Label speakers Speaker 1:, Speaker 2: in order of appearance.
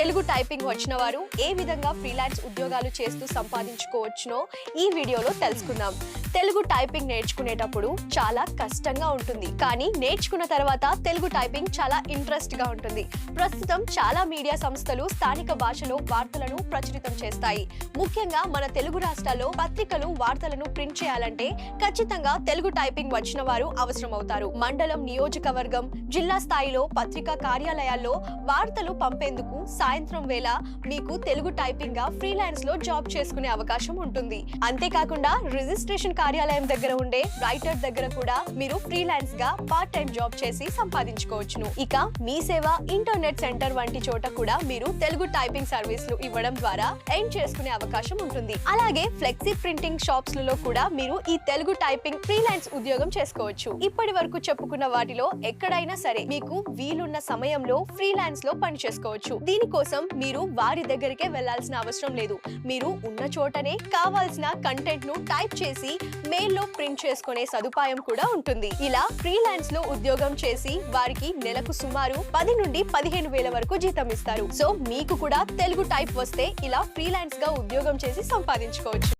Speaker 1: Telugu typing వచ్చిన వారు ఏ విధంగా ఫ్రీలాన్స్ ఉద్యోగాలు చేస్తూ సంపాదించుకోవచ్చునో ఈ వీడియోలో తెలుసుకుందాం. తెలుగు టైపింగ్ నేర్చుకునేటప్పుడు చాలా కష్టంగా ఉంటుంది, కానీ నేర్చుకున్న తర్వాత తెలుగు టైపింగ్ చాలా ఇంట్రెస్ట్ గా ఉంటుంది. ప్రస్తుతం చాలా మీడియా సంస్థలు స్థానిక భాషలో వార్తలను ప్రచురితం చేస్తాయి. ముఖ్యంగా మన తెలుగు రాష్ట్రాల్లో పత్రికలు వార్తలను ప్రింట్ చేయాలంటే ఖచ్చితంగా తెలుగు టైపింగ్ వచ్చిన వారు అవసరం అవుతారు. మండలం, నియోజకవర్గం, జిల్లా స్థాయిలో పత్రికా కార్యాలయాల్లో వార్తలు పంపేందుకు సాయంత్రం వేళ మీకు తెలుగు టైపింగ్ గా ఫ్రీలాన్స్ లో జాబ్ చేసుకునే అవకాశం ఉంటుంది. అంతేకాకుండా రిజిస్ట్రేషన్ కార్యాలయం దగ్గర ఉండే రైటర్ దగ్గర కూడా మీరు ఫ్రీలాన్స్ గా పార్ట్ టైం జాబ్ చేసి సంపాదించుకోవచ్చును. ఇక మీ సేవ ఇంటర్నెట్ సెంటర్ వంటి చోట కూడా మీరు తెలుగు టైపింగ్ సర్వీసులు ఇవ్వడం ద్వారా ఎర్న్ చేసుకునే అవకాశం ఉంటుంది. అలాగే ఫ్లెక్సీ ప్రింటింగ్ షాప్స్ లలో కూడా మీరు ఈ తెలుగు టైపింగ్ ఫ్రీలాన్స్ ఉద్యోగం చేసుకోవచ్చు. ఇప్పటి వరకు చెప్పుకున్న వాటిలో ఎక్కడైనా సరే మీకు వీలున్న సమయంలో ఫ్రీలాన్స్ లో పని చేసుకోవచ్చు. దీనికోసం మీరు వారి దగ్గరికే వెళ్లాల్సిన అవసరం లేదు. మీరు ఉన్న చోటనే కావాల్సిన కంటెంట్ ను టైప్ చేసి మెయిల్ లో ప్రింట్ చేసుకునే సదుపాయం కూడా ఉంటుంది. ఇలా ఫ్రీలాన్స్ లో ఉద్యోగం చేసి వారికి నెలకు సుమారు 10 నుండి 15 వేల వరకు జీతం ఇస్తారు. సో మీకు కూడా తెలుగు టైప్ వస్తే ఇలా ఫ్రీలాన్స్ గా ఉద్యోగం చేసి సంపాదించుకోవచ్చు.